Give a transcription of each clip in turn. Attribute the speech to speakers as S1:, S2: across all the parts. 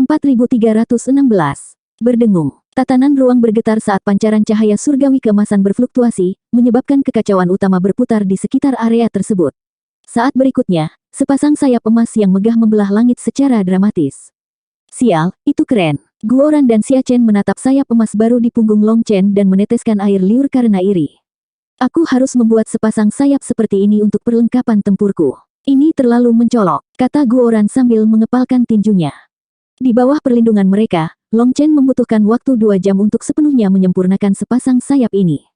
S1: 4316. Berdengung. Tatanan ruang bergetar saat pancaran cahaya surgawi keemasan berfluktuasi, menyebabkan kekacauan utama berputar di sekitar area tersebut. Saat berikutnya, sepasang sayap emas yang megah membelah langit secara dramatis. Sial, itu keren. Guoran dan Xia Chen menatap sayap emas baru di punggung Long Chen dan meneteskan air liur karena iri. Aku harus membuat sepasang sayap seperti ini untuk perlengkapan tempurku. Ini terlalu mencolok, kata Guoran sambil mengepalkan tinjunya. Di bawah perlindungan mereka, Long Chen membutuhkan waktu 2 jam untuk sepenuhnya menyempurnakan sepasang sayap ini.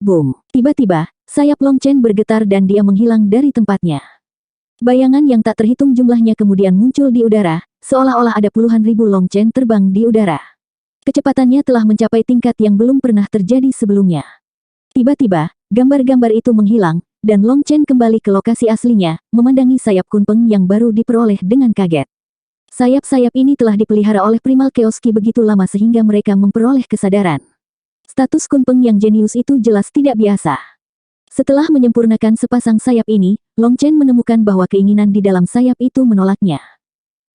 S1: Boom! Tiba-tiba, sayap Long Chen bergetar dan dia menghilang dari tempatnya. Bayangan yang tak terhitung jumlahnya kemudian muncul di udara, seolah-olah ada puluhan ribu Long Chen terbang di udara. Kecepatannya telah mencapai tingkat yang belum pernah terjadi sebelumnya. Tiba-tiba, gambar-gambar itu menghilang, dan Long Chen kembali ke lokasi aslinya, memandangi sayap Kunpeng yang baru diperoleh dengan kaget. Sayap-sayap ini telah dipelihara oleh primal Keoski begitu lama sehingga mereka memperoleh kesadaran. Status Kunpeng yang jenius itu jelas tidak biasa. Setelah menyempurnakan sepasang sayap ini, Long Chen menemukan bahwa keinginan di dalam sayap itu menolaknya.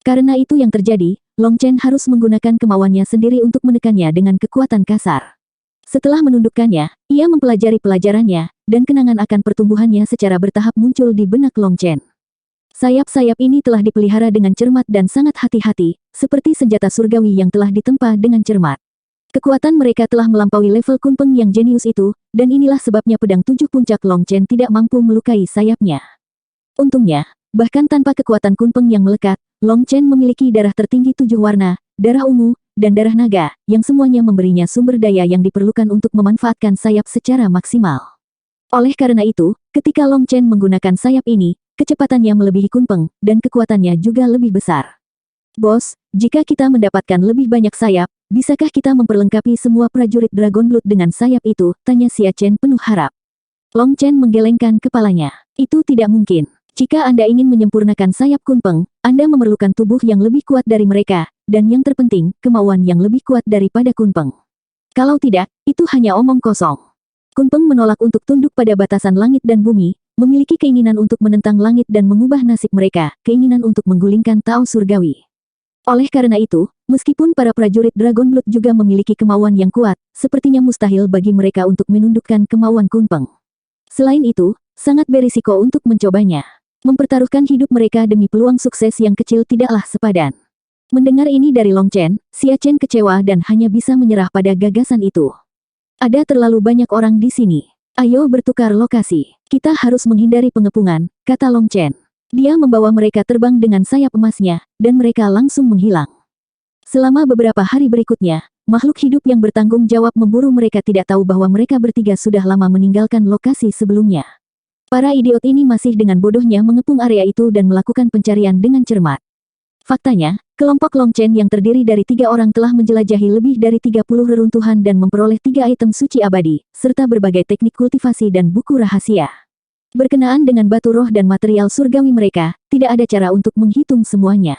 S1: Karena itu yang terjadi, Long Chen harus menggunakan kemauannya sendiri untuk menekannya dengan kekuatan kasar. Setelah menundukkannya, ia mempelajari pelajarannya, dan kenangan akan pertumbuhannya secara bertahap muncul di benak Long Chen. Sayap-sayap ini telah dipelihara dengan cermat dan sangat hati-hati, seperti senjata surgawi yang telah ditempa dengan cermat. Kekuatan mereka telah melampaui level Kunpeng yang jenius itu, dan inilah sebabnya pedang 7 puncak Long Chen tidak mampu melukai sayapnya. Untungnya, bahkan tanpa kekuatan Kunpeng yang melekat, Long Chen memiliki darah tertinggi 7 warna, darah ungu, dan darah naga, yang semuanya memberinya sumber daya yang diperlukan untuk memanfaatkan sayap secara maksimal. Oleh karena itu, ketika Long Chen menggunakan sayap ini, kecepatannya melebihi Kunpeng, dan kekuatannya juga lebih besar. Bos, jika kita mendapatkan lebih banyak sayap, bisakah kita memperlengkapi semua prajurit Dragon Blood dengan sayap itu? Tanya Xia Chen penuh harap. Long Chen menggelengkan kepalanya. Itu tidak mungkin. Jika Anda ingin menyempurnakan sayap Kunpeng, Anda memerlukan tubuh yang lebih kuat dari mereka, dan yang terpenting, kemauan yang lebih kuat daripada Kunpeng. Kalau tidak, itu hanya omong kosong. Kunpeng menolak untuk tunduk pada batasan langit dan bumi, memiliki keinginan untuk menentang langit dan mengubah nasib mereka, keinginan untuk menggulingkan Tao Surgawi. Oleh karena itu, meskipun para prajurit Dragon Blood juga memiliki kemauan yang kuat, sepertinya mustahil bagi mereka untuk menundukkan kemauan Kunpeng. Selain itu, sangat berisiko untuk mencobanya. Mempertaruhkan hidup mereka demi peluang sukses yang kecil tidaklah sepadan. Mendengar ini dari Long Chen, Xia Chen kecewa dan hanya bisa menyerah pada gagasan itu. Ada terlalu banyak orang di sini. Ayo bertukar lokasi. Kita harus menghindari pengepungan, kata Long Chen. Dia membawa mereka terbang dengan sayap emasnya, dan mereka langsung menghilang. Selama beberapa hari berikutnya, makhluk hidup yang bertanggung jawab memburu mereka tidak tahu bahwa mereka bertiga sudah lama meninggalkan lokasi sebelumnya. Para idiot ini masih dengan bodohnya mengepung area itu dan melakukan pencarian dengan cermat. Faktanya, kelompok Long Chen yang terdiri dari 3 orang telah menjelajahi lebih dari 30 reruntuhan dan memperoleh 3 item suci abadi, serta berbagai teknik kultivasi dan buku rahasia. Berkenaan dengan batu roh dan material surgawi mereka, tidak ada cara untuk menghitung semuanya.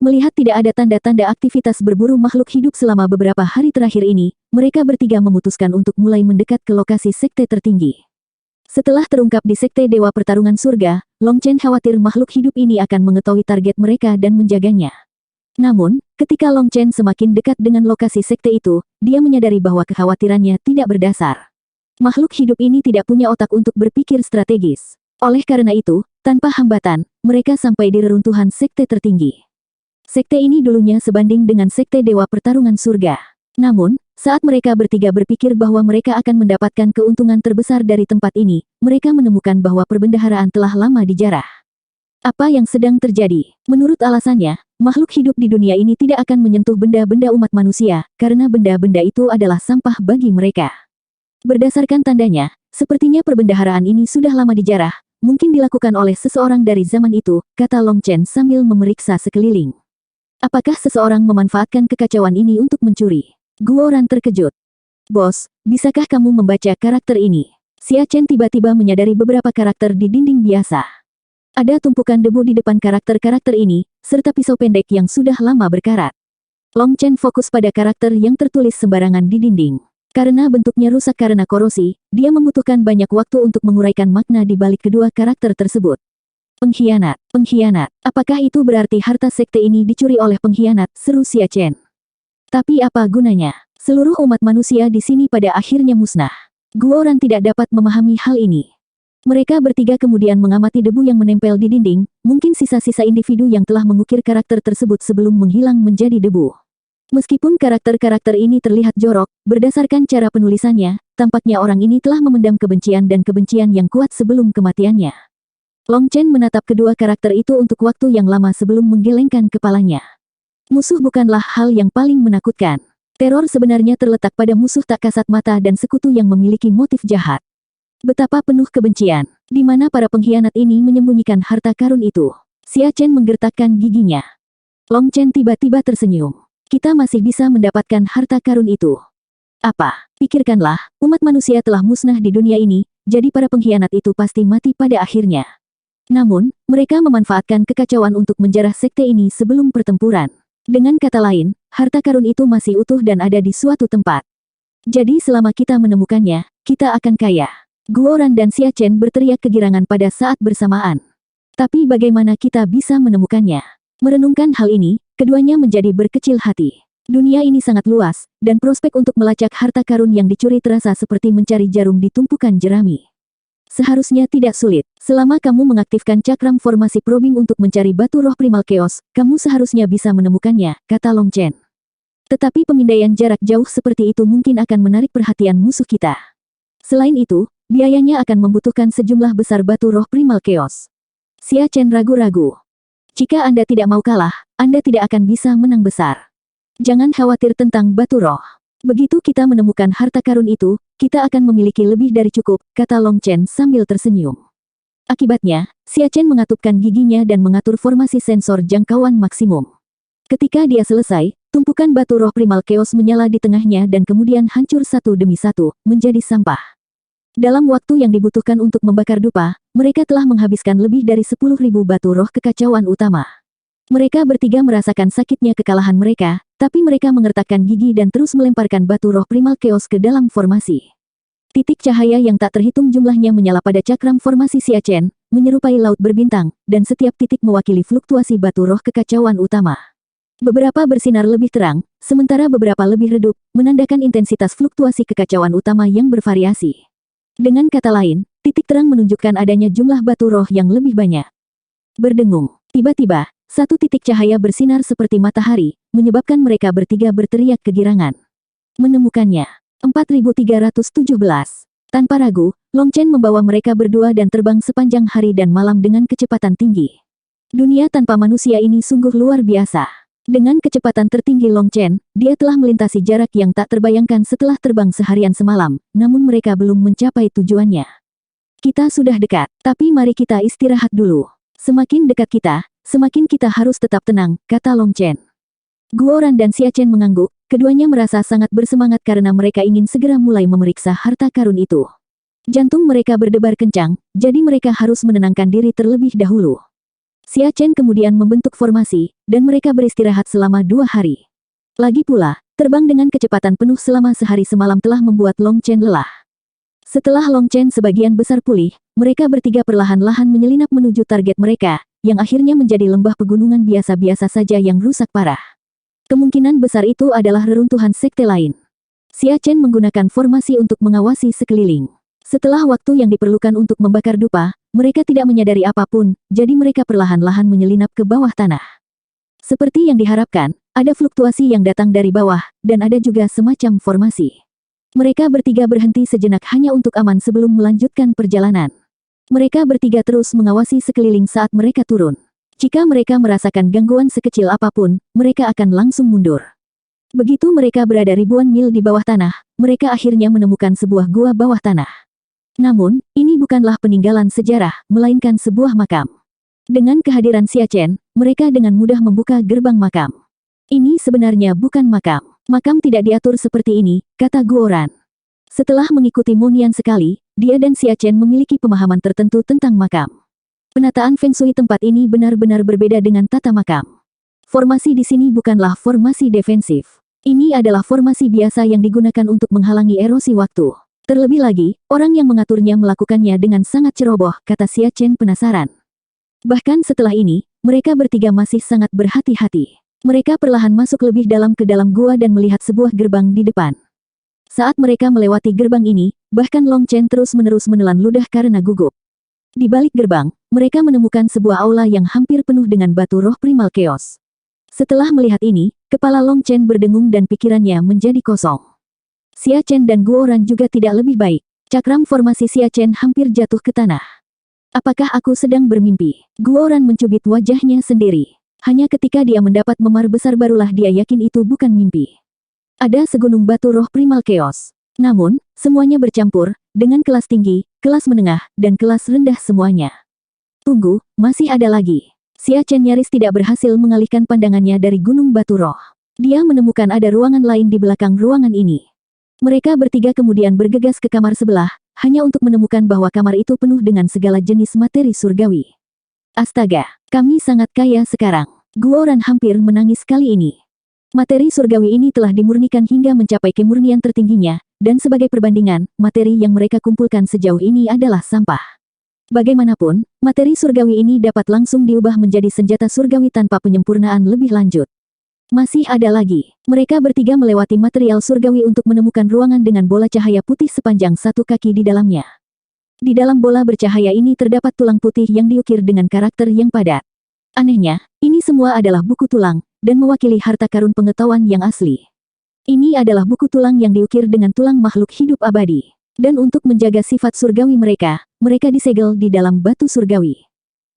S1: Melihat tidak ada tanda-tanda aktivitas berburu makhluk hidup selama beberapa hari terakhir ini, mereka bertiga memutuskan untuk mulai mendekat ke lokasi sekte tertinggi. Setelah terungkap di Sekte Dewa Pertarungan Surga, Long Chen khawatir makhluk hidup ini akan mengetahui target mereka dan menjaganya. Namun, ketika Long Chen semakin dekat dengan lokasi sekte itu, dia menyadari bahwa kekhawatirannya tidak berdasar. Makhluk hidup ini tidak punya otak untuk berpikir strategis. Oleh karena itu, tanpa hambatan, mereka sampai di reruntuhan sekte tertinggi. Sekte ini dulunya sebanding dengan Sekte Dewa Pertarungan Surga. Namun, saat mereka bertiga berpikir bahwa mereka akan mendapatkan keuntungan terbesar dari tempat ini, mereka menemukan bahwa perbendaharaan telah lama dijarah. Apa yang sedang terjadi? Menurut alasannya, makhluk hidup di dunia ini tidak akan menyentuh benda-benda umat manusia, karena benda-benda itu adalah sampah bagi mereka. Berdasarkan tandanya, sepertinya perbendaharaan ini sudah lama dijarah, mungkin dilakukan oleh seseorang dari zaman itu, kata Long Chen sambil memeriksa sekeliling. Apakah seseorang memanfaatkan kekacauan ini untuk mencuri? Guoran terkejut. Bos, bisakah kamu membaca karakter ini? Xia Chen tiba-tiba menyadari beberapa karakter di dinding biasa. Ada tumpukan debu di depan karakter-karakter ini, serta pisau pendek yang sudah lama berkarat. Long Chen fokus pada karakter yang tertulis sembarangan di dinding. Karena bentuknya rusak karena korosi, dia membutuhkan banyak waktu untuk menguraikan makna di balik kedua karakter tersebut. Pengkhianat, pengkhianat. Apakah itu berarti harta sekte ini dicuri oleh pengkhianat? Seru Xia Chen. Tapi apa gunanya? Seluruh umat manusia di sini pada akhirnya musnah. Guoran tidak dapat memahami hal ini. Mereka bertiga kemudian mengamati debu yang menempel di dinding, mungkin sisa-sisa individu yang telah mengukir karakter tersebut sebelum menghilang menjadi debu. Meskipun karakter-karakter ini terlihat jorok, berdasarkan cara penulisannya, tampaknya orang ini telah memendam kebencian dan kebencian yang kuat sebelum kematiannya. Long Chen menatap kedua karakter itu untuk waktu yang lama sebelum menggelengkan kepalanya. Musuh bukanlah hal yang paling menakutkan. Teror sebenarnya terletak pada musuh tak kasat mata dan sekutu yang memiliki motif jahat. Betapa penuh kebencian, di mana para pengkhianat ini menyembunyikan harta karun itu. Xia Chen menggertakkan giginya. Long Chen tiba-tiba tersenyum. Kita masih bisa mendapatkan harta karun itu. Apa? Pikirkanlah, umat manusia telah musnah di dunia ini, jadi para pengkhianat itu pasti mati pada akhirnya. Namun, mereka memanfaatkan kekacauan untuk menjarah sekte ini sebelum pertempuran. Dengan kata lain, harta karun itu masih utuh dan ada di suatu tempat. Jadi selama kita menemukannya, kita akan kaya. Guoran dan Xia Chen berteriak kegirangan pada saat bersamaan. Tapi bagaimana kita bisa menemukannya? Merenungkan hal ini, keduanya menjadi berkecil hati. Dunia ini sangat luas, dan prospek untuk melacak harta karun yang dicuri terasa seperti mencari jarum di tumpukan jerami. Seharusnya tidak sulit. Selama kamu mengaktifkan cakram formasi probing untuk mencari batu roh primal chaos, kamu seharusnya bisa menemukannya, kata Long Chen. Tetapi pemindaian jarak jauh seperti itu mungkin akan menarik perhatian musuh kita. Selain itu, biayanya akan membutuhkan sejumlah besar batu roh primal chaos. Xia Chen ragu-ragu. Jika Anda tidak mau kalah, Anda tidak akan bisa menang besar. Jangan khawatir tentang batu roh. Begitu kita menemukan harta karun itu, kita akan memiliki lebih dari cukup, kata Long Chen sambil tersenyum. Akibatnya, Xia Chen mengatupkan giginya dan mengatur formasi sensor jangkauan maksimum. Ketika dia selesai, tumpukan batu roh primal chaos menyala di tengahnya dan kemudian hancur satu demi satu, menjadi sampah. Dalam waktu yang dibutuhkan untuk membakar dupa, mereka telah menghabiskan lebih dari 10.000 batu roh kekacauan utama. Mereka bertiga merasakan sakitnya kekalahan mereka, tapi mereka mengertakkan gigi dan terus melemparkan batu roh primal chaos ke dalam formasi. Titik cahaya yang tak terhitung jumlahnya menyala pada cakram formasi Xia Chen, menyerupai laut berbintang, dan setiap titik mewakili fluktuasi batu roh kekacauan utama. Beberapa bersinar lebih terang, sementara beberapa lebih redup, menandakan intensitas fluktuasi kekacauan utama yang bervariasi. Dengan kata lain, titik terang menunjukkan adanya jumlah batu roh yang lebih banyak. Berdengung. Tiba-tiba, satu titik cahaya bersinar seperti matahari, menyebabkan mereka bertiga berteriak kegirangan. Menemukannya. 4317. Tanpa ragu, Long Chen membawa mereka berdua dan terbang sepanjang hari dan malam dengan kecepatan tinggi. Dunia tanpa manusia ini sungguh luar biasa. Dengan kecepatan tertinggi Long Chen, dia telah melintasi jarak yang tak terbayangkan setelah terbang seharian semalam, namun mereka belum mencapai tujuannya. Kita sudah dekat, tapi mari kita istirahat dulu. Semakin dekat kita, semakin kita harus tetap tenang, kata Long Chen. Guoran dan Xia Chen mengangguk, keduanya merasa sangat bersemangat karena mereka ingin segera mulai memeriksa harta karun itu. Jantung mereka berdebar kencang, jadi mereka harus menenangkan diri terlebih dahulu. Xia Chen kemudian membentuk formasi, dan mereka beristirahat selama 2 hari. Lagi pula, terbang dengan kecepatan penuh selama sehari semalam telah membuat Long Chen lelah. Setelah Long Chen sebagian besar pulih, mereka bertiga perlahan-lahan menyelinap menuju target mereka, yang akhirnya menjadi lembah pegunungan biasa-biasa saja yang rusak parah. Kemungkinan besar itu adalah reruntuhan sekte lain. Xia Chen menggunakan formasi untuk mengawasi sekeliling. Setelah waktu yang diperlukan untuk membakar dupa, mereka tidak menyadari apapun, jadi mereka perlahan-lahan menyelinap ke bawah tanah. Seperti yang diharapkan, ada fluktuasi yang datang dari bawah, dan ada juga semacam formasi. Mereka bertiga berhenti sejenak hanya untuk aman sebelum melanjutkan perjalanan. Mereka bertiga terus mengawasi sekeliling saat mereka turun. Jika mereka merasakan gangguan sekecil apapun, mereka akan langsung mundur. Begitu mereka berada ribuan mil di bawah tanah, mereka akhirnya menemukan sebuah gua bawah tanah. Namun, ini bukanlah peninggalan sejarah, melainkan sebuah makam. Dengan kehadiran Xia Chen, mereka dengan mudah membuka gerbang makam. Ini sebenarnya bukan makam. Makam tidak diatur seperti ini, kata Guoran. Setelah mengikuti Monian sekali, dia dan Xia Chen memiliki pemahaman tertentu tentang makam. Penataan Feng Shui tempat ini benar-benar berbeda dengan tata makam. Formasi di sini bukanlah formasi defensif. Ini adalah formasi biasa yang digunakan untuk menghalangi erosi waktu. Terlebih lagi, orang yang mengaturnya melakukannya dengan sangat ceroboh, kata Xia Chen penasaran. Bahkan setelah ini, mereka bertiga masih sangat berhati-hati. Mereka perlahan masuk lebih dalam ke dalam gua dan melihat sebuah gerbang di depan. Saat mereka melewati gerbang ini, bahkan Long Chen terus-menerus menelan ludah karena gugup. Di balik gerbang, mereka menemukan sebuah aula yang hampir penuh dengan batu roh primal chaos. Setelah melihat ini, kepala Long Chen berdengung dan pikirannya menjadi kosong. Xia Chen dan Guoran juga tidak lebih baik. Cakram formasi Xia Chen hampir jatuh ke tanah. Apakah aku sedang bermimpi? Guoran mencubit wajahnya sendiri. Hanya ketika dia mendapat memar besar barulah dia yakin itu bukan mimpi. Ada segunung batu roh primal chaos. Namun, semuanya bercampur, dengan kelas tinggi, kelas menengah, dan kelas rendah semuanya. Tunggu, masih ada lagi. Xia Chen nyaris tidak berhasil mengalihkan pandangannya dari gunung batu roh. Dia menemukan ada ruangan lain di belakang ruangan ini. Mereka bertiga kemudian bergegas ke kamar sebelah, hanya untuk menemukan bahwa kamar itu penuh dengan segala jenis materi surgawi. Astaga, kami sangat kaya sekarang. Guoran hampir menangis kali ini. Materi surgawi ini telah dimurnikan hingga mencapai kemurnian tertingginya, dan sebagai perbandingan, materi yang mereka kumpulkan sejauh ini adalah sampah. Bagaimanapun, materi surgawi ini dapat langsung diubah menjadi senjata surgawi tanpa penyempurnaan lebih lanjut. Masih ada lagi. Mereka bertiga melewati material surgawi untuk menemukan ruangan dengan bola cahaya putih sepanjang 1 kaki di dalamnya. Di dalam bola bercahaya ini terdapat tulang putih yang diukir dengan karakter yang padat. Anehnya, ini semua adalah buku tulang, dan mewakili harta karun pengetahuan yang asli. Ini adalah buku tulang yang diukir dengan tulang makhluk hidup abadi. Dan untuk menjaga sifat surgawi mereka, mereka disegel di dalam batu surgawi.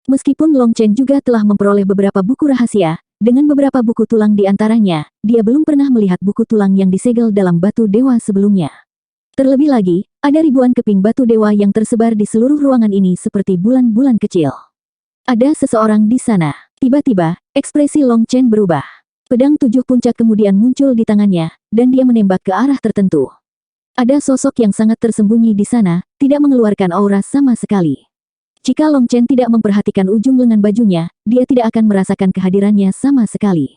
S1: Meskipun Long Chen juga telah memperoleh beberapa buku rahasia, dengan beberapa buku tulang di antaranya, dia belum pernah melihat buku tulang yang disegel dalam batu dewa sebelumnya. Terlebih lagi, ada ribuan keping batu dewa yang tersebar di seluruh ruangan ini seperti bulan-bulan kecil. Ada seseorang di sana. Tiba-tiba, ekspresi Long Chen berubah. Pedang 7 puncak kemudian muncul di tangannya, dan dia menembak ke arah tertentu. Ada sosok yang sangat tersembunyi di sana, tidak mengeluarkan aura sama sekali. Jika Long Chen tidak memperhatikan ujung lengan bajunya, dia tidak akan merasakan kehadirannya sama sekali.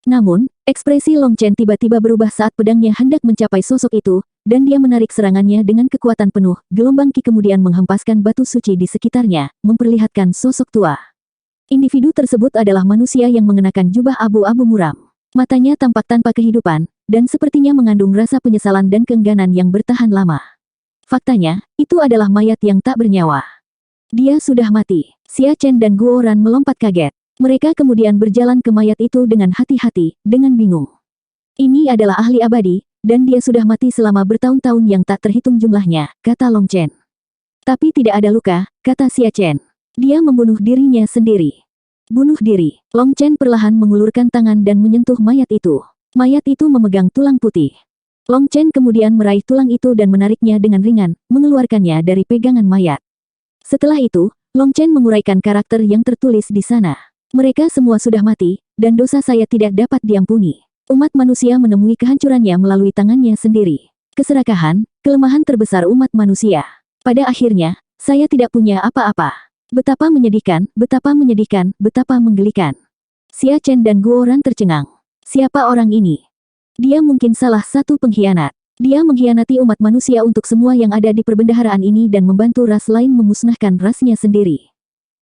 S1: Namun, ekspresi Long Chen tiba-tiba berubah saat pedangnya hendak mencapai sosok itu, dan dia menarik serangannya dengan kekuatan penuh. Gelombang Qi kemudian menghempaskan batu suci di sekitarnya, memperlihatkan sosok tua. Individu tersebut adalah manusia yang mengenakan jubah abu-abu muram. Matanya tampak tanpa kehidupan, dan sepertinya mengandung rasa penyesalan dan keengganan yang bertahan lama. Faktanya, itu adalah mayat yang tak bernyawa. Dia sudah mati. Xia Chen dan Guoran melompat kaget. Mereka kemudian berjalan ke mayat itu dengan hati-hati, dengan bingung. Ini adalah ahli abadi, dan dia sudah mati selama bertahun-tahun yang tak terhitung jumlahnya, kata Long Chen. Tapi tidak ada luka, kata Xia Chen. Dia membunuh dirinya sendiri. Bunuh diri. Long Chen perlahan mengulurkan tangan dan menyentuh mayat itu. Mayat itu memegang tulang putih. Long Chen kemudian meraih tulang itu dan menariknya dengan ringan, mengeluarkannya dari pegangan mayat. Setelah itu, Long Chen menguraikan karakter yang tertulis di sana. Mereka semua sudah mati, dan dosa saya tidak dapat diampuni. Umat manusia menemui kehancurannya melalui tangannya sendiri. Keserakahan, kelemahan terbesar umat manusia. Pada akhirnya, saya tidak punya apa-apa. Betapa menyedihkan, betapa menyedihkan, betapa menggelikan. Xia Chen dan Guoran tercengang. Siapa orang ini? Dia mungkin salah satu pengkhianat. Dia mengkhianati umat manusia untuk semua yang ada di perbendaharaan ini dan membantu ras lain memusnahkan rasnya sendiri.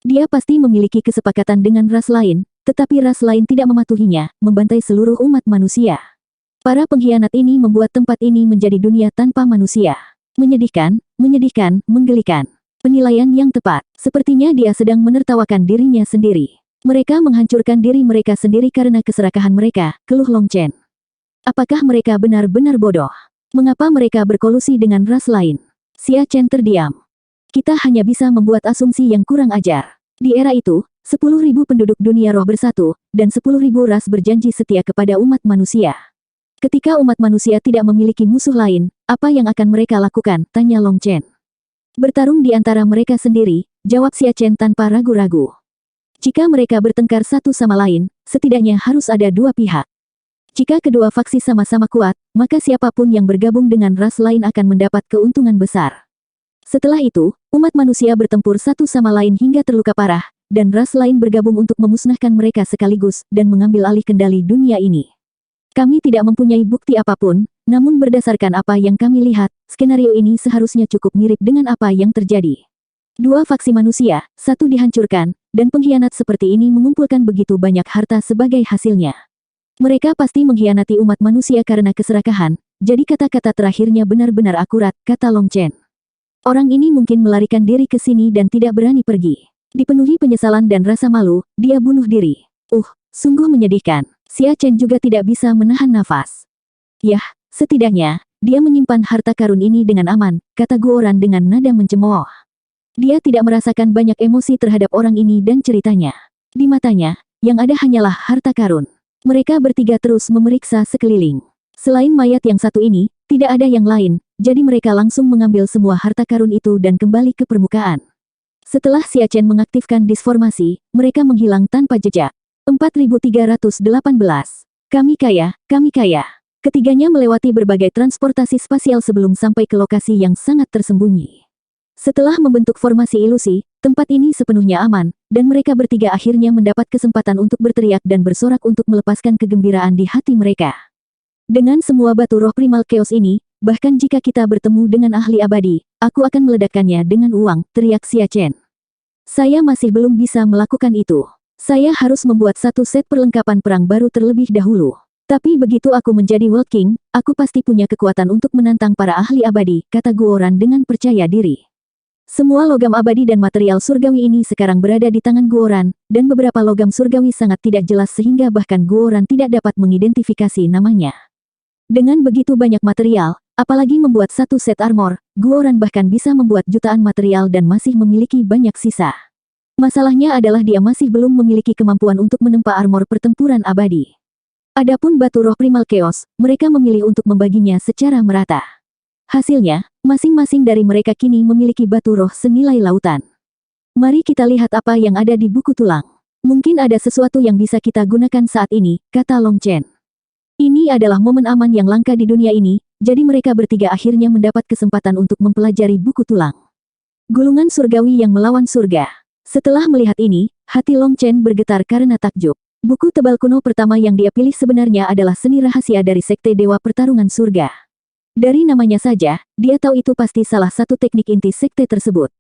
S1: Dia pasti memiliki kesepakatan dengan ras lain, tetapi ras lain tidak mematuhinya, membantai seluruh umat manusia. Para pengkhianat ini membuat tempat ini menjadi dunia tanpa manusia. Menyedihkan, menyedihkan, menggelikan. Penilaian yang tepat. Sepertinya dia sedang menertawakan dirinya sendiri. Mereka menghancurkan diri mereka sendiri karena keserakahan mereka, keluh Long Chen. Apakah mereka benar-benar bodoh? Mengapa mereka berkolusi dengan ras lain? Xia Chen terdiam. Kita hanya bisa membuat asumsi yang kurang ajar. Di era itu, 10.000 penduduk dunia roh bersatu, dan 10.000 ras berjanji setia kepada umat manusia. Ketika umat manusia tidak memiliki musuh lain, apa yang akan mereka lakukan? Tanya Long Chen. Bertarung di antara mereka sendiri, jawab Xia Chen tanpa ragu-ragu. Jika mereka bertengkar satu sama lain, setidaknya harus ada dua pihak. Jika kedua faksi sama-sama kuat, maka siapapun yang bergabung dengan ras lain akan mendapat keuntungan besar. Setelah itu, umat manusia bertempur satu sama lain hingga terluka parah, dan ras lain bergabung untuk memusnahkan mereka sekaligus dan mengambil alih kendali dunia ini. Kami tidak mempunyai bukti apapun, namun berdasarkan apa yang kami lihat, skenario ini seharusnya cukup mirip dengan apa yang terjadi. Dua faksi manusia, satu dihancurkan, dan pengkhianat seperti ini mengumpulkan begitu banyak harta sebagai hasilnya. Mereka pasti mengkhianati umat manusia karena keserakahan, jadi kata-kata terakhirnya benar-benar akurat, kata Long Chen. Orang ini mungkin melarikan diri ke sini dan tidak berani pergi. Dipenuhi penyesalan dan rasa malu, dia bunuh diri. Sungguh menyedihkan. Xia Chen juga tidak bisa menahan nafas. Yah, setidaknya, dia menyimpan harta karun ini dengan aman, kata Guoran dengan nada mencemooh. Dia tidak merasakan banyak emosi terhadap orang ini dan ceritanya. Di matanya, yang ada hanyalah harta karun. Mereka bertiga terus memeriksa sekeliling. Selain mayat yang satu ini, tidak ada yang lain, jadi mereka langsung mengambil semua harta karun itu dan kembali ke permukaan. Setelah Xia Chen mengaktifkan disformasi, mereka menghilang tanpa jejak. 4318. Kami kaya, kami kaya. Ketiganya melewati berbagai transportasi spasial sebelum sampai ke lokasi yang sangat tersembunyi. Setelah membentuk formasi ilusi, tempat ini sepenuhnya aman, dan mereka bertiga akhirnya mendapat kesempatan untuk berteriak dan bersorak untuk melepaskan kegembiraan di hati mereka. Dengan semua batu roh primal chaos ini, bahkan jika kita bertemu dengan ahli abadi, aku akan meledakkannya dengan uang, teriak Xia Chen. Saya masih belum bisa melakukan itu. Saya harus membuat satu set perlengkapan perang baru terlebih dahulu. Tapi begitu aku menjadi World King, aku pasti punya kekuatan untuk menantang para ahli abadi, kata Guoran dengan percaya diri. Semua logam abadi dan material surgawi ini sekarang berada di tangan Guoran, dan beberapa logam surgawi sangat tidak jelas sehingga bahkan Guoran tidak dapat mengidentifikasi namanya. Dengan begitu banyak material, apalagi membuat satu set armor, Guoran bahkan bisa membuat jutaan material dan masih memiliki banyak sisa. Masalahnya adalah dia masih belum memiliki kemampuan untuk menempa armor pertempuran abadi. Adapun batu roh primal chaos, mereka memilih untuk membaginya secara merata. Hasilnya, masing-masing dari mereka kini memiliki batu roh senilai lautan. Mari kita lihat apa yang ada di buku tulang. Mungkin ada sesuatu yang bisa kita gunakan saat ini, kata Long Chen. Ini adalah momen aman yang langka di dunia ini, jadi mereka bertiga akhirnya mendapat kesempatan untuk mempelajari buku tulang. Gulungan surgawi yang melawan surga. Setelah melihat ini, hati Long Chen bergetar karena takjub. Buku tebal kuno pertama yang dia pilih sebenarnya adalah Seni Rahasia dari Sekte Dewa Pertarungan Surga. Dari namanya saja, dia tahu itu pasti salah satu teknik inti sekte tersebut.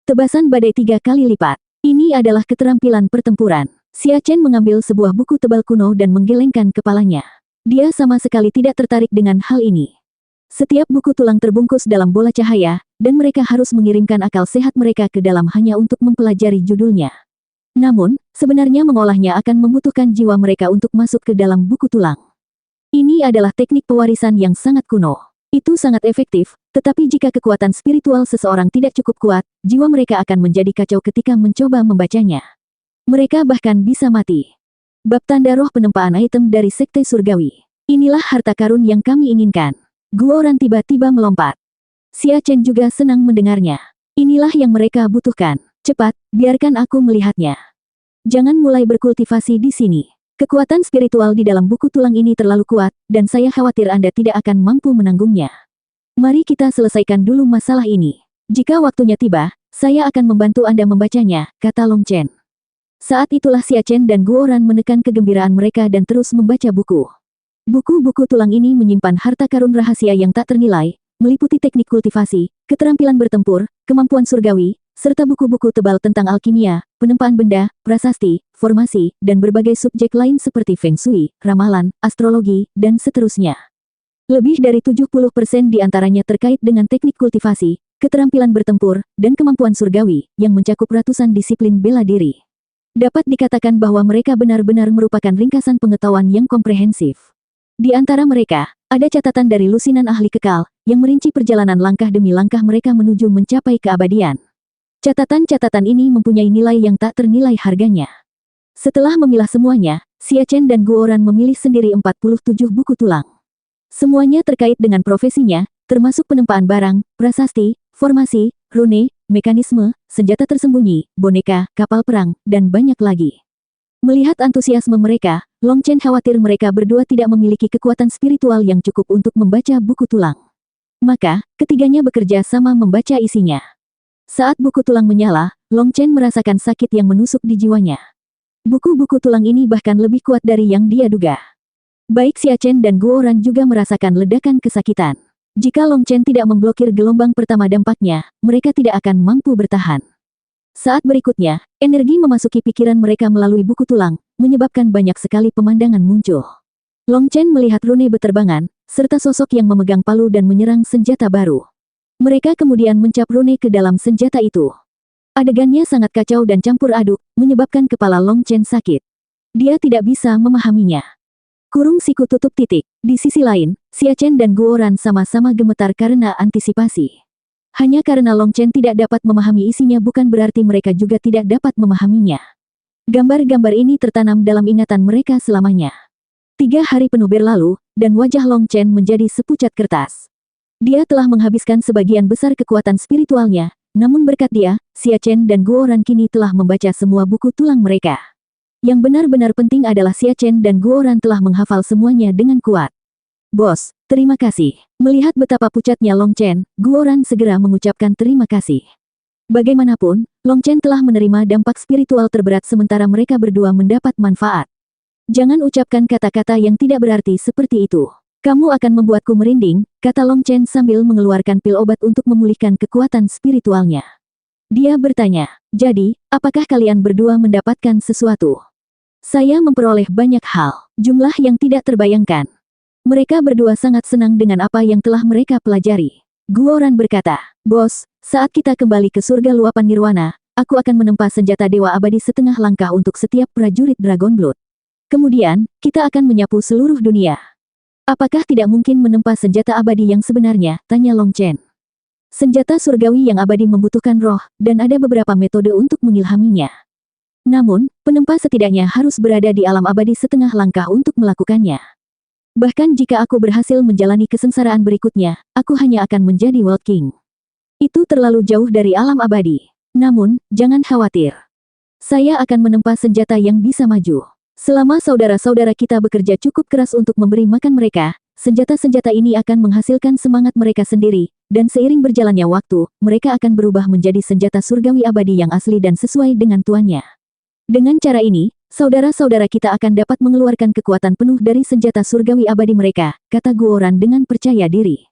S1: Tebasan badai 3 kali lipat. Ini adalah keterampilan pertempuran. Xia Chen mengambil sebuah buku tebal kuno dan menggelengkan kepalanya. Dia sama sekali tidak tertarik dengan hal ini. Setiap buku tulang terbungkus dalam bola cahaya, dan mereka harus mengirimkan akal sehat mereka ke dalam hanya untuk mempelajari judulnya. Namun, sebenarnya mengolahnya akan membutuhkan jiwa mereka untuk masuk ke dalam buku tulang. Ini adalah teknik pewarisan yang sangat kuno. Itu sangat efektif, tetapi jika kekuatan spiritual seseorang tidak cukup kuat, jiwa mereka akan menjadi kacau ketika mencoba membacanya. Mereka bahkan bisa mati. Bab tanda roh penempaan item dari Sekte Surgawi. Inilah harta karun yang kami inginkan. Guoran tiba-tiba melompat. Xia Chen juga senang mendengarnya. Inilah yang mereka butuhkan. Cepat, biarkan aku melihatnya. Jangan mulai berkultivasi di sini. Kekuatan spiritual di dalam buku tulang ini terlalu kuat, dan saya khawatir Anda tidak akan mampu menanggungnya. Mari kita selesaikan dulu masalah ini. Jika waktunya tiba, saya akan membantu Anda membacanya, kata Long Chen. Saat itulah Xia Chen dan Guoran menekan kegembiraan mereka dan terus membaca buku. Buku-buku tulang ini menyimpan harta karun rahasia yang tak ternilai, meliputi teknik kultivasi, keterampilan bertempur, kemampuan surgawi, serta buku-buku tebal tentang alkimia, penempaan benda, prasasti, formasi, dan berbagai subjek lain seperti feng shui, ramalan, astrologi, dan seterusnya. Lebih dari 70% di antaranya terkait dengan teknik kultivasi, keterampilan bertempur, dan kemampuan surgawi, yang mencakup ratusan disiplin bela diri. Dapat dikatakan bahwa mereka benar-benar merupakan ringkasan pengetahuan yang komprehensif. Di antara mereka, ada catatan dari lusinan ahli kekal, yang merinci perjalanan langkah demi langkah mereka menuju mencapai keabadian. Catatan-catatan ini mempunyai nilai yang tak ternilai harganya. Setelah memilah semuanya, Xia Chen dan Guoran memilih sendiri 47 buku tulang. Semuanya terkait dengan profesinya, termasuk penempaan barang, prasasti, formasi, rune, mekanisme, senjata tersembunyi, boneka, kapal perang, dan banyak lagi. Melihat antusiasme mereka, Long Chen khawatir mereka berdua tidak memiliki kekuatan spiritual yang cukup untuk membaca buku tulang. Maka, ketiganya bekerja sama membaca isinya. Saat buku tulang menyala, Long Chen merasakan sakit yang menusuk di jiwanya. Buku-buku tulang ini bahkan lebih kuat dari yang dia duga. Baik Xia Chen dan Guoran juga merasakan ledakan kesakitan. Jika Long Chen tidak memblokir gelombang pertama dampaknya, mereka tidak akan mampu bertahan. Saat berikutnya, energi memasuki pikiran mereka melalui buku tulang, menyebabkan banyak sekali pemandangan muncul. Long Chen melihat rune beterbangan, serta sosok yang memegang palu dan menyerang senjata baru. Mereka kemudian mencap rune ke dalam senjata itu. Adegannya sangat kacau dan campur aduk, menyebabkan kepala Long Chen sakit. Dia tidak bisa memahaminya. Kurung siku tutup titik. Di sisi lain, Xia Chen dan Guoran sama-sama gemetar karena antisipasi. Hanya karena Long Chen tidak dapat memahami isinya bukan berarti mereka juga tidak dapat memahaminya. Gambar-gambar ini tertanam dalam ingatan mereka selamanya. 3 hari penuh berlalu, dan wajah Long Chen menjadi sepucat kertas. Dia telah menghabiskan sebagian besar kekuatan spiritualnya, namun berkat dia, Xia Chen dan Guoran kini telah membaca semua buku tulang mereka. Yang benar-benar penting adalah Xia Chen dan Guoran telah menghafal semuanya dengan kuat. Bos, terima kasih. Melihat betapa pucatnya Long Chen, Guoran segera mengucapkan terima kasih. Bagaimanapun, Long Chen telah menerima dampak spiritual terberat sementara mereka berdua mendapat manfaat. Jangan ucapkan kata-kata yang tidak berarti seperti itu. Kamu akan membuatku merinding, kata Long Chen sambil mengeluarkan pil obat untuk memulihkan kekuatan spiritualnya. Dia bertanya, jadi, apakah kalian berdua mendapatkan sesuatu? Saya memperoleh banyak hal, jumlah yang tidak terbayangkan. Mereka berdua sangat senang dengan apa yang telah mereka pelajari. Guoran berkata, Bos, saat kita kembali ke surga luapan nirwana, aku akan menempa senjata dewa abadi setengah langkah untuk setiap prajurit Dragon Blood. Kemudian, kita akan menyapu seluruh dunia. Apakah tidak mungkin menempa senjata abadi yang sebenarnya? Tanya Long Chen. Senjata surgawi yang abadi membutuhkan roh, dan ada beberapa metode untuk mengilhaminya. Namun, penempa setidaknya harus berada di alam abadi setengah langkah untuk melakukannya. Bahkan jika aku berhasil menjalani kesengsaraan berikutnya, aku hanya akan menjadi World King. Itu terlalu jauh dari alam abadi. Namun, jangan khawatir. Saya akan menempa senjata yang bisa maju. Selama saudara-saudara kita bekerja cukup keras untuk memberi makan mereka, senjata-senjata ini akan menghasilkan semangat mereka sendiri, dan seiring berjalannya waktu, mereka akan berubah menjadi senjata surgawi abadi yang asli dan sesuai dengan tuannya. Dengan cara ini, saudara-saudara kita akan dapat mengeluarkan kekuatan penuh dari senjata surgawi abadi mereka, kata Guoran dengan percaya diri.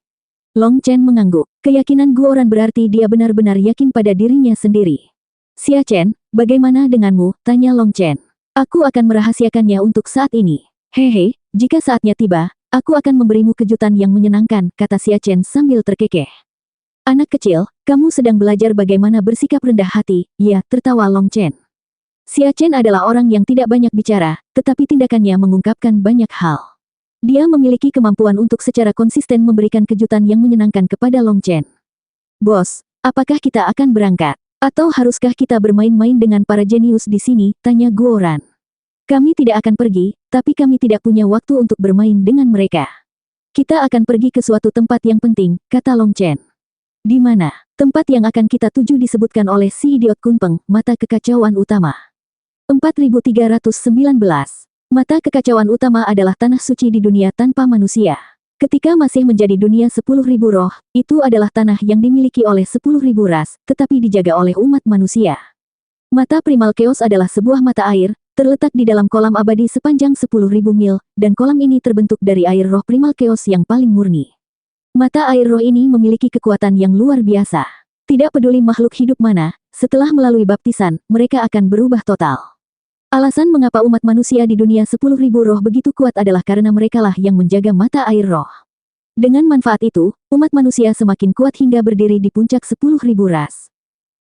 S1: Long Chen mengangguk. Keyakinan Guoran berarti dia benar-benar yakin pada dirinya sendiri. Xia Chen, bagaimana denganmu? Tanya Long Chen. Aku akan merahasiakannya untuk saat ini. Hehe, jika saatnya tiba, aku akan memberimu kejutan yang menyenangkan, kata Xia Chen sambil terkekeh. Anak kecil, kamu sedang belajar bagaimana bersikap rendah hati, ya, tertawa Long Chen. Xia Chen adalah orang yang tidak banyak bicara, tetapi tindakannya mengungkapkan banyak hal. Dia memiliki kemampuan untuk secara konsisten memberikan kejutan yang menyenangkan kepada Long Chen. Bos, apakah kita akan berangkat? Atau haruskah kita bermain-main dengan para jenius di sini? Tanya Guoran. Kami tidak akan pergi, tapi kami tidak punya waktu untuk bermain dengan mereka. Kita akan pergi ke suatu tempat yang penting, kata Long Chen. Di mana? Tempat yang akan kita tuju disebutkan oleh si idiot Kunpeng, mata kekacauan utama. 4319. Mata kekacauan utama adalah tanah suci di dunia tanpa manusia. Ketika masih menjadi dunia 10.000 roh, itu adalah tanah yang dimiliki oleh 10.000 ras, tetapi dijaga oleh umat manusia. Mata Primal Chaos adalah sebuah mata air, terletak di dalam kolam abadi sepanjang 10.000 mil, dan kolam ini terbentuk dari air roh Primal Chaos yang paling murni. Mata air roh ini memiliki kekuatan yang luar biasa. Tidak peduli makhluk hidup mana, setelah melalui baptisan, mereka akan berubah total. Alasan mengapa umat manusia di dunia 10.000 roh begitu kuat adalah karena merekalah yang menjaga mata air roh. Dengan manfaat itu, umat manusia semakin kuat hingga berdiri di puncak 10.000 ras.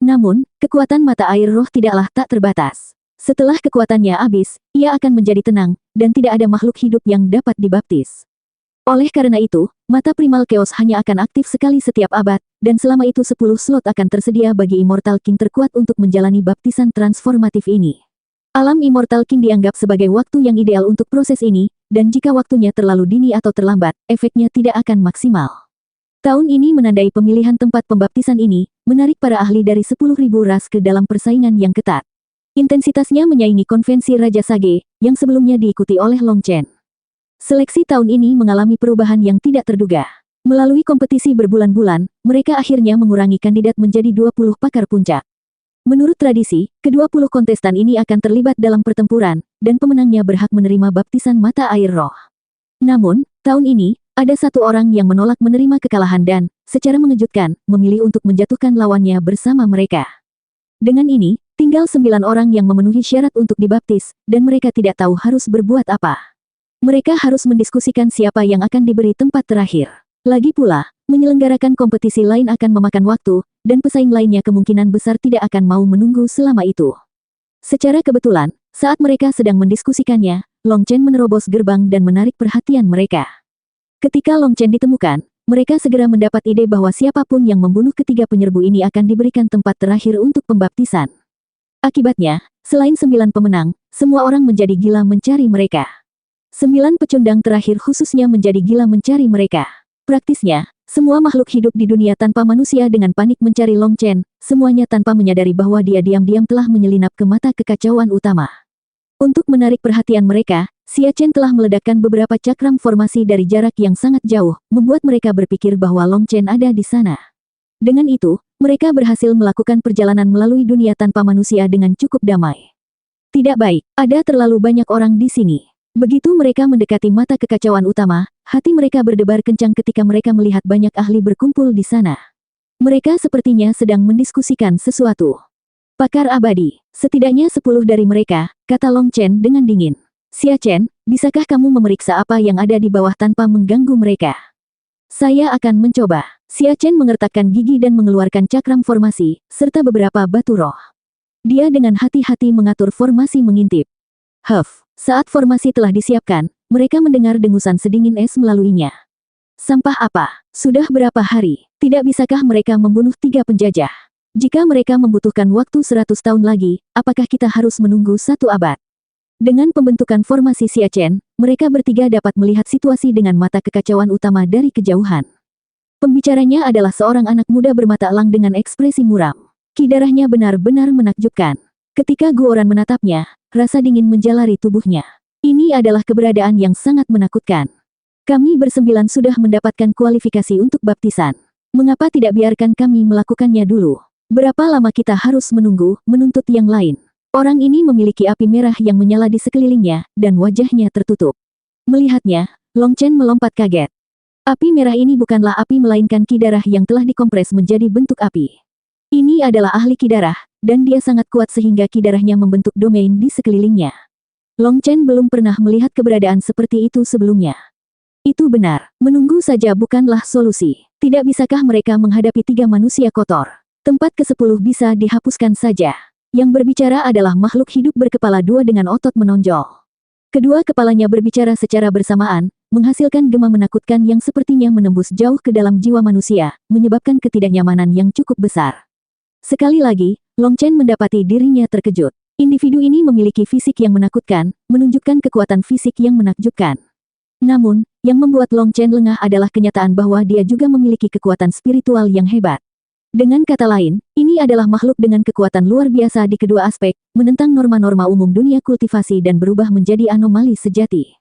S1: Namun, kekuatan mata air roh tidaklah tak terbatas. Setelah kekuatannya habis, ia akan menjadi tenang, dan tidak ada makhluk hidup yang dapat dibaptis. Oleh karena itu, mata Primal Chaos hanya akan aktif sekali setiap abad, dan selama itu 10 slot akan tersedia bagi Immortal King terkuat untuk menjalani baptisan transformatif ini. Alam Immortal King dianggap sebagai waktu yang ideal untuk proses ini, dan jika waktunya terlalu dini atau terlambat, efeknya tidak akan maksimal. Tahun ini menandai pemilihan tempat pembaptisan ini, menarik para ahli dari 10.000 ras ke dalam persaingan yang ketat. Intensitasnya menyaingi konvensi Raja Sage, yang sebelumnya diikuti oleh Long Chen. Seleksi tahun ini mengalami perubahan yang tidak terduga. Melalui kompetisi berbulan-bulan, mereka akhirnya mengurangi kandidat menjadi 20 pakar puncak. Menurut tradisi, ke-20 kontestan ini akan terlibat dalam pertempuran, dan pemenangnya berhak menerima baptisan mata air roh. Namun, tahun ini, ada satu orang yang menolak menerima kekalahan dan, secara mengejutkan, memilih untuk menjatuhkan lawannya bersama mereka. Dengan ini, tinggal 9 orang yang memenuhi syarat untuk dibaptis, dan mereka tidak tahu harus berbuat apa. Mereka harus mendiskusikan siapa yang akan diberi tempat terakhir. Lagi pula, menyelenggarakan kompetisi lain akan memakan waktu, dan pesaing lainnya kemungkinan besar tidak akan mau menunggu selama itu. Secara kebetulan, saat mereka sedang mendiskusikannya, Long Chen menerobos gerbang dan menarik perhatian mereka. Ketika Long Chen ditemukan, mereka segera mendapat ide bahwa siapapun yang membunuh ketiga penyerbu ini akan diberikan tempat terakhir untuk pembaptisan. Akibatnya, selain 9 pemenang, semua orang menjadi gila mencari mereka. 9 pecundang terakhir khususnya menjadi gila mencari mereka. Praktisnya, semua makhluk hidup di dunia tanpa manusia dengan panik mencari Long Chen, semuanya tanpa menyadari bahwa dia diam-diam telah menyelinap ke mata kekacauan utama. Untuk menarik perhatian mereka, Xia Chen telah meledakkan beberapa cakram formasi dari jarak yang sangat jauh, membuat mereka berpikir bahwa Long Chen ada di sana. Dengan itu, mereka berhasil melakukan perjalanan melalui dunia tanpa manusia dengan cukup damai. Tidak baik, ada terlalu banyak orang di sini. Begitu mereka mendekati mata kekacauan utama, hati mereka berdebar kencang ketika mereka melihat banyak ahli berkumpul di sana. Mereka sepertinya sedang mendiskusikan sesuatu. Pakar abadi, setidaknya 10 dari mereka, kata Long Chen dengan dingin. Xia Chen, bisakah kamu memeriksa apa yang ada di bawah tanpa mengganggu mereka? Saya akan mencoba. Xia Chen mengertakkan gigi dan mengeluarkan cakram formasi, serta beberapa batu roh. Dia dengan hati-hati mengatur formasi mengintip. Saat formasi telah disiapkan, mereka mendengar dengusan sedingin es melaluinya. Sampah apa? Sudah berapa hari? Tidak bisakah mereka membunuh 3 penjajah? Jika mereka membutuhkan waktu 100 tahun lagi, apakah kita harus menunggu 1 abad? Dengan pembentukan formasi Xia Chen, mereka bertiga dapat melihat situasi dengan mata kekacauan utama dari kejauhan. Pembicaranya adalah seorang anak muda bermata elang dengan ekspresi muram. Kidarahnya benar-benar menakjubkan. Ketika Guoran menatapnya, rasa dingin menjalari tubuhnya. Ini adalah keberadaan yang sangat menakutkan. Kami bersembilan sudah mendapatkan kualifikasi untuk baptisan. Mengapa tidak biarkan kami melakukannya dulu? Berapa lama kita harus menunggu, menuntut yang lain? Orang ini memiliki api merah yang menyala di sekelilingnya, dan wajahnya tertutup. Melihatnya, Long Chen melompat kaget. Api merah ini bukanlah api melainkan ki darah yang telah dikompres menjadi bentuk api. Ini adalah ahli ki darah, dan dia sangat kuat sehingga ki darahnya membentuk domain di sekelilingnya. Long Chen belum pernah melihat keberadaan seperti itu sebelumnya. Itu benar, menunggu saja bukanlah solusi. Tidak bisakah mereka menghadapi 3 manusia kotor? Tempat ke-10 bisa dihapuskan saja. Yang berbicara adalah makhluk hidup berkepala 2 dengan otot menonjol. Kedua kepalanya berbicara secara bersamaan, menghasilkan gema menakutkan yang sepertinya menembus jauh ke dalam jiwa manusia, menyebabkan ketidaknyamanan yang cukup besar. Sekali lagi, Long Chen mendapati dirinya terkejut. Individu ini memiliki fisik yang menakutkan, menunjukkan kekuatan fisik yang menakjubkan. Namun, yang membuat Long Chen lengah adalah kenyataan bahwa dia juga memiliki kekuatan spiritual yang hebat. Dengan kata lain, ini adalah makhluk dengan kekuatan luar biasa di kedua aspek, menentang norma-norma umum dunia kultivasi dan berubah menjadi anomali sejati.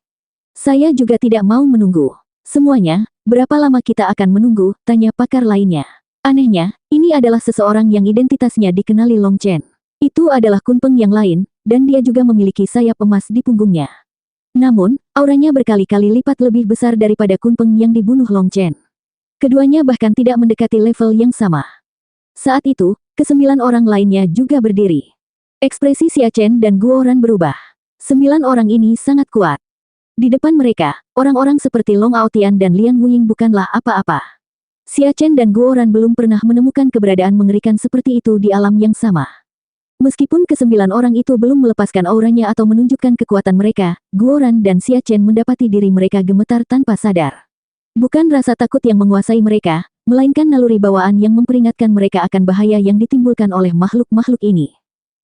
S1: Saya juga tidak mau menunggu. Semuanya, berapa lama kita akan menunggu, tanya pakar lainnya. Anehnya, ini adalah seseorang yang identitasnya dikenali Long Chen. Itu adalah Kunpeng yang lain, dan dia juga memiliki sayap emas di punggungnya. Namun, auranya berkali-kali lipat lebih besar daripada Kunpeng yang dibunuh Long Chen. Keduanya bahkan tidak mendekati level yang sama. Saat itu, ke-9 orang lainnya juga berdiri. Ekspresi Xia Chen dan Guoran berubah. 9 orang ini sangat kuat. Di depan mereka, orang-orang seperti Long Aotian dan Lian Wuying bukanlah apa-apa. Xia Chen dan Guoran belum pernah menemukan keberadaan mengerikan seperti itu di alam yang sama. Meskipun ke-9 orang itu belum melepaskan auranya atau menunjukkan kekuatan mereka, Guoran dan Xia Chen mendapati diri mereka gemetar tanpa sadar. Bukan rasa takut yang menguasai mereka, melainkan naluri bawaan yang memperingatkan mereka akan bahaya yang ditimbulkan oleh makhluk-makhluk ini.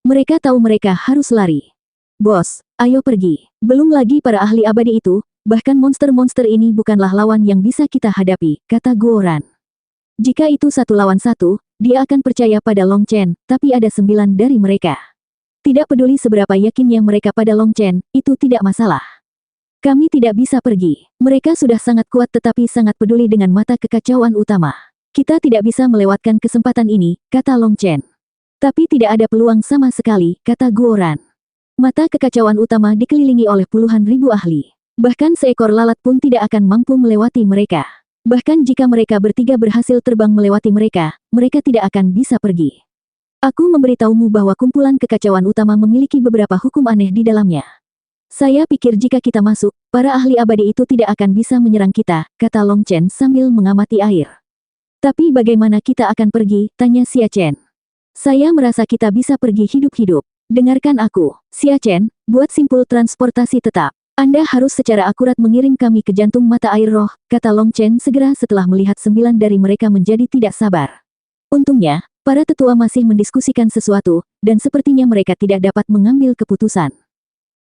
S1: Mereka tahu mereka harus lari. Bos, ayo pergi. Belum lagi para ahli abadi itu, bahkan monster-monster ini bukanlah lawan yang bisa kita hadapi, kata Guoran. Jika itu 1 lawan 1, dia akan percaya pada Long Chen, tapi ada 9 dari mereka. Tidak peduli seberapa yakinnya mereka pada Long Chen, itu tidak masalah. Kami tidak bisa pergi. Mereka sudah sangat kuat tetapi sangat peduli dengan mata kekacauan utama. Kita tidak bisa melewatkan kesempatan ini, kata Long Chen. Tapi tidak ada peluang sama sekali, kata Guoran. Mata kekacauan utama dikelilingi oleh puluhan ribu ahli. Bahkan seekor lalat pun tidak akan mampu melewati mereka. Bahkan jika mereka bertiga berhasil terbang melewati mereka, mereka tidak akan bisa pergi. Aku memberitahumu bahwa kumpulan kekacauan utama memiliki beberapa hukum aneh di dalamnya. Saya pikir jika kita masuk, para ahli abadi itu tidak akan bisa menyerang kita, kata Long Chen sambil mengamati air. Tapi bagaimana kita akan pergi, tanya Xia Chen. Saya merasa kita bisa pergi hidup-hidup. Dengarkan aku, Xia Chen, buat simpul transportasi tetap. Anda harus secara akurat mengirim kami ke jantung mata air roh, kata Long Chen segera setelah melihat 9 dari mereka menjadi tidak sabar. Untungnya, para tetua masih mendiskusikan sesuatu, dan sepertinya mereka tidak dapat mengambil keputusan.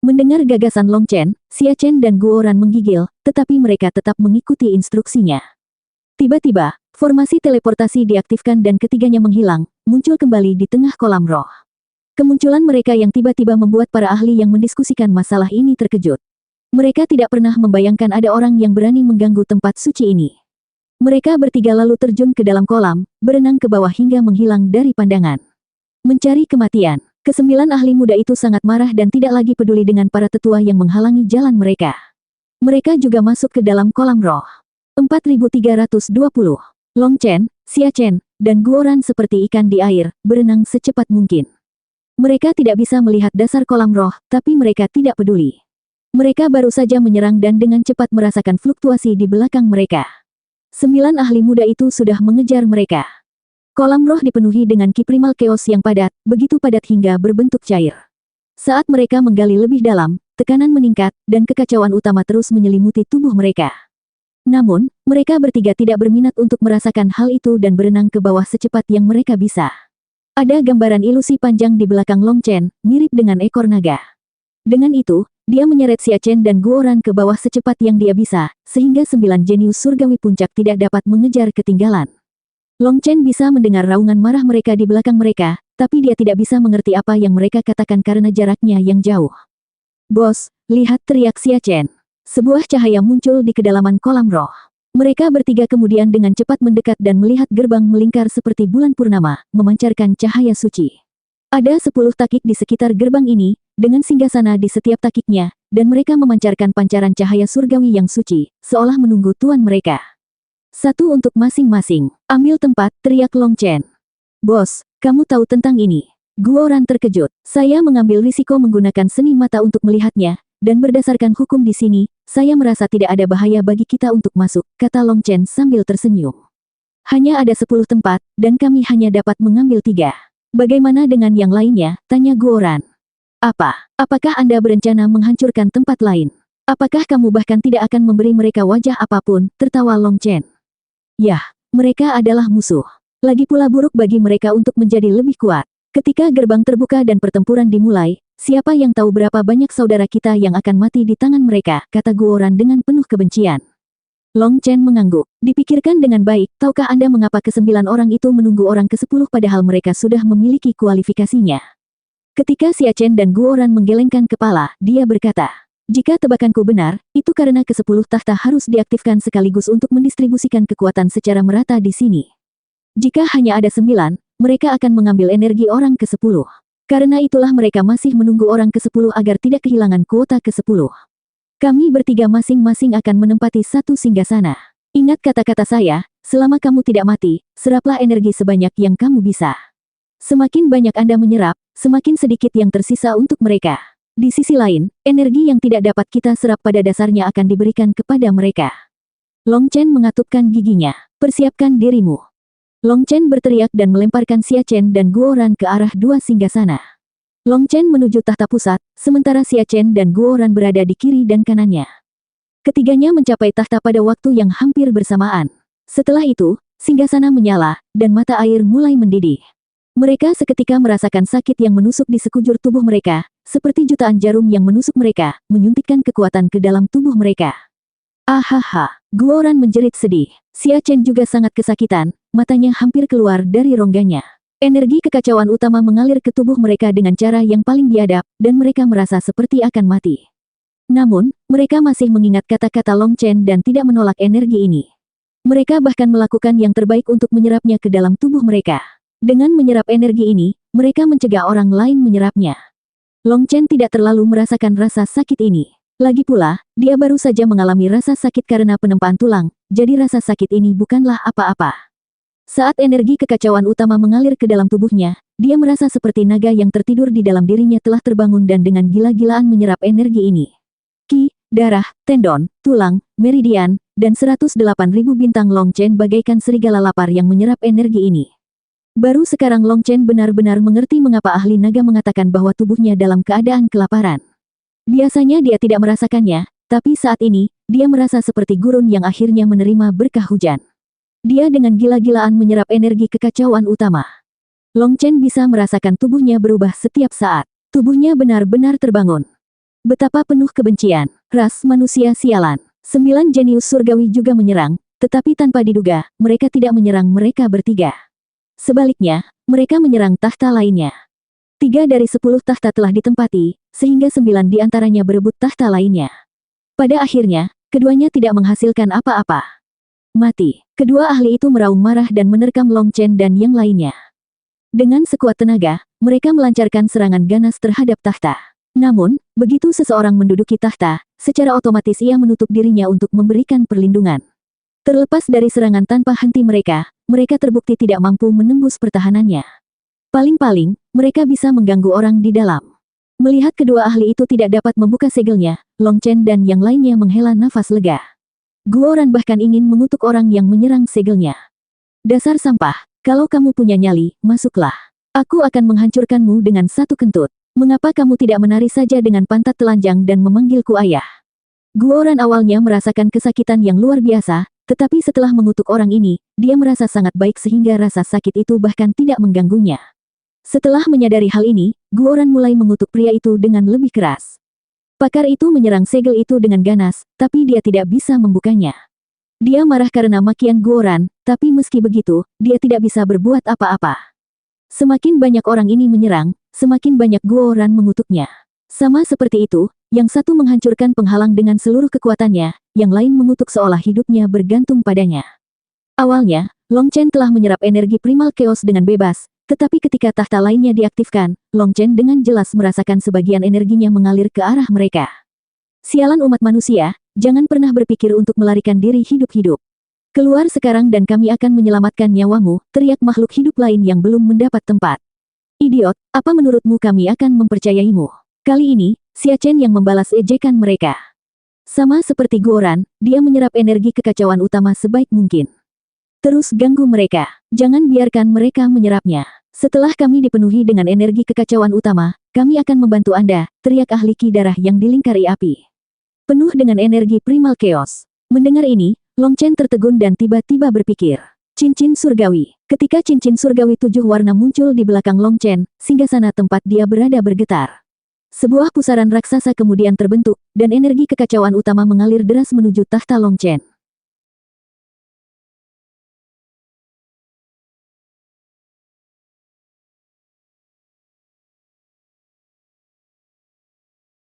S1: Mendengar gagasan Long Chen, Xia Chen dan Guoran menggigil, tetapi mereka tetap mengikuti instruksinya. Tiba-tiba, formasi teleportasi diaktifkan dan ketiganya menghilang, muncul kembali di tengah kolam roh. Kemunculan mereka yang tiba-tiba membuat para ahli yang mendiskusikan masalah ini terkejut. Mereka tidak pernah membayangkan ada orang yang berani mengganggu tempat suci ini. Mereka bertiga lalu terjun ke dalam kolam, berenang ke bawah hingga menghilang dari pandangan. Mencari kematian, kesembilan ahli muda itu sangat marah dan tidak lagi peduli dengan para tetua yang menghalangi jalan mereka. Mereka juga masuk ke dalam kolam roh. 4320. Long Chen, Xia Chen, dan Guoran seperti ikan di air, berenang secepat mungkin. Mereka tidak bisa melihat dasar kolam roh, tapi mereka tidak peduli. Mereka baru saja menyerang dan dengan cepat merasakan fluktuasi di belakang mereka. 9 ahli muda itu sudah mengejar mereka. Kolam roh dipenuhi dengan ki primal chaos yang padat, begitu padat hingga berbentuk cair. Saat mereka menggali lebih dalam, tekanan meningkat, dan kekacauan utama terus menyelimuti tubuh mereka. Namun, mereka bertiga tidak berminat untuk merasakan hal itu dan berenang ke bawah secepat yang mereka bisa. Ada gambaran ilusi panjang di belakang Long Chen, mirip dengan ekor naga. Dengan itu, dia menyeret Xia Chen dan Guoran ke bawah secepat yang dia bisa, sehingga 9 jenius surgawi puncak tidak dapat mengejar ketinggalan. Long Chen bisa mendengar raungan marah mereka di belakang mereka, tapi dia tidak bisa mengerti apa yang mereka katakan karena jaraknya yang jauh. Bos, lihat, teriak Xia Chen. Sebuah cahaya muncul di kedalaman kolam roh. Mereka bertiga kemudian dengan cepat mendekat dan melihat gerbang melingkar seperti bulan purnama, memancarkan cahaya suci. Ada 10 takik di sekitar gerbang ini, dengan singgasana di setiap takiknya, dan mereka memancarkan pancaran cahaya surgawi yang suci, seolah menunggu tuan mereka. Satu untuk masing-masing. Ambil tempat, teriak Long Chen. Bos, kamu tahu tentang ini? Guoran terkejut. Saya mengambil risiko menggunakan seni mata untuk melihatnya, dan berdasarkan hukum di sini, saya merasa tidak ada bahaya bagi kita untuk masuk, kata Long Chen sambil tersenyum. Hanya ada 10 tempat, dan kami hanya dapat mengambil 3. Bagaimana dengan yang lainnya? Tanya Guoran. Apakah Anda berencana menghancurkan tempat lain? Apakah kamu bahkan tidak akan memberi mereka wajah apapun? Tertawa Long Chen. Yah, mereka adalah musuh. Lagi pula buruk bagi mereka untuk menjadi lebih kuat. Ketika gerbang terbuka dan pertempuran dimulai, siapa yang tahu berapa banyak saudara kita yang akan mati di tangan mereka, kata Guoran dengan penuh kebencian. Long Chen mengangguk. Dipikirkan dengan baik, tahukah Anda mengapa ke-9 orang itu menunggu orang ke-10 padahal mereka sudah memiliki kualifikasinya? Ketika Xia Chen dan Guoran menggelengkan kepala, dia berkata, jika tebakanku benar, itu karena ke-10 tahta harus diaktifkan sekaligus untuk mendistribusikan kekuatan secara merata di sini. Jika hanya ada 9, mereka akan mengambil energi orang ke-10. Karena itulah mereka masih menunggu orang ke-10 agar tidak kehilangan kuota ke-10. Kami bertiga masing-masing akan menempati satu singgasana. Ingat kata-kata saya, selama kamu tidak mati, seraplah energi sebanyak yang kamu bisa. Semakin banyak Anda menyerap, semakin sedikit yang tersisa untuk mereka. Di sisi lain, energi yang tidak dapat kita serap pada dasarnya akan diberikan kepada mereka. Long Chen mengatupkan giginya. Persiapkan dirimu. Long Chen berteriak dan melemparkan Xia Chen dan Guoran ke arah 2 singgasana. Long Chen menuju tahta pusat, sementara Xia Chen dan Guoran berada di kiri dan kanannya. Ketiganya mencapai tahta pada waktu yang hampir bersamaan. Setelah itu, singgasana menyala, dan mata air mulai mendidih. Mereka seketika merasakan sakit yang menusuk di sekujur tubuh mereka, seperti jutaan jarum yang menusuk mereka, menyuntikkan kekuatan ke dalam tubuh mereka. Ahaha, Guoran menjerit sedih. Xia Chen juga sangat kesakitan, matanya hampir keluar dari rongganya. Energi kekacauan utama mengalir ke tubuh mereka dengan cara yang paling biadab, dan mereka merasa seperti akan mati. Namun, mereka masih mengingat kata-kata Long Chen dan tidak menolak energi ini. Mereka bahkan melakukan yang terbaik untuk menyerapnya ke dalam tubuh mereka. Dengan menyerap energi ini, mereka mencegah orang lain menyerapnya. Long Chen tidak terlalu merasakan rasa sakit ini. Lagi pula, dia baru saja mengalami rasa sakit karena penempaan tulang, jadi rasa sakit ini bukanlah apa-apa. Saat energi kekacauan utama mengalir ke dalam tubuhnya, dia merasa seperti naga yang tertidur di dalam dirinya telah terbangun dan dengan gila-gilaan menyerap energi ini. Ki, darah, tendon, tulang, meridian, dan 108.000 bintang Long Chen bagaikan serigala lapar yang menyerap energi ini. Baru sekarang Long Chen benar-benar mengerti mengapa ahli naga mengatakan bahwa tubuhnya dalam keadaan kelaparan. Biasanya dia tidak merasakannya, tapi saat ini, dia merasa seperti gurun yang akhirnya menerima berkah hujan. Dia dengan gila-gilaan menyerap energi kekacauan utama. Long Chen bisa merasakan tubuhnya berubah setiap saat. Tubuhnya benar-benar terbangun. Betapa penuh kebencian, ras manusia sialan. 9 jenius surgawi juga menyerang, tetapi tanpa diduga, mereka tidak menyerang mereka bertiga. Sebaliknya, mereka menyerang tahta lainnya. 3 dari 10 tahta telah ditempati, sehingga 9 di antaranya berebut tahta lainnya. Pada akhirnya, keduanya tidak menghasilkan apa-apa. Mati. Kedua ahli itu meraung marah dan menerkam Long Chen dan yang lainnya. Dengan sekuat tenaga, mereka melancarkan serangan ganas terhadap tahta. Namun, begitu seseorang menduduki tahta, secara otomatis ia menutup dirinya untuk memberikan perlindungan. Terlepas dari serangan tanpa henti mereka terbukti tidak mampu menembus pertahanannya. Paling-paling, mereka bisa mengganggu orang di dalam. Melihat kedua ahli itu tidak dapat membuka segelnya, Long Chen dan yang lainnya menghela nafas lega. Guoran bahkan ingin mengutuk orang yang menyerang segelnya. Dasar sampah, kalau kamu punya nyali, masuklah. Aku akan menghancurkanmu dengan satu kentut. Mengapa kamu tidak menari saja dengan pantat telanjang dan memanggilku ayah? Guoran awalnya merasakan kesakitan yang luar biasa, tetapi setelah mengutuk orang ini, dia merasa sangat baik sehingga rasa sakit itu bahkan tidak mengganggunya. Setelah menyadari hal ini, Guoran mulai mengutuk pria itu dengan lebih keras. Pakar itu menyerang segel itu dengan ganas, tapi dia tidak bisa membukanya. Dia marah karena makian Guoran, tapi meski begitu, dia tidak bisa berbuat apa-apa. Semakin banyak orang ini menyerang, semakin banyak Guoran mengutuknya. Sama seperti itu, yang satu menghancurkan penghalang dengan seluruh kekuatannya, yang lain mengutuk seolah hidupnya bergantung padanya. Awalnya, Long Chen telah menyerap energi primal chaos dengan bebas, tetapi ketika tahta lainnya diaktifkan, Long Chen dengan jelas merasakan sebagian energinya mengalir ke arah mereka. Sialan umat manusia, jangan pernah berpikir untuk melarikan diri hidup-hidup. Keluar sekarang dan kami akan menyelamatkan nyawamu, teriak makhluk hidup lain yang belum mendapat tempat. Idiot, apa menurutmu kami akan mempercayaimu? Kali ini, Xia Chen yang membalas ejekan mereka. Sama seperti Guoran, dia menyerap energi kekacauan utama sebaik mungkin. Terus ganggu mereka, jangan biarkan mereka menyerapnya. Setelah kami dipenuhi dengan energi kekacauan utama, kami akan membantu Anda, teriak ahli ki darah yang dilingkari api. Penuh dengan energi primal chaos. Mendengar ini, Long Chen tertegun dan tiba-tiba berpikir. Cincin surgawi. Ketika cincin surgawi 7 warna muncul di belakang Long Chen, singgasana tempat dia berada bergetar. Sebuah pusaran raksasa kemudian terbentuk, dan energi kekacauan utama mengalir deras menuju tahta Long Chen.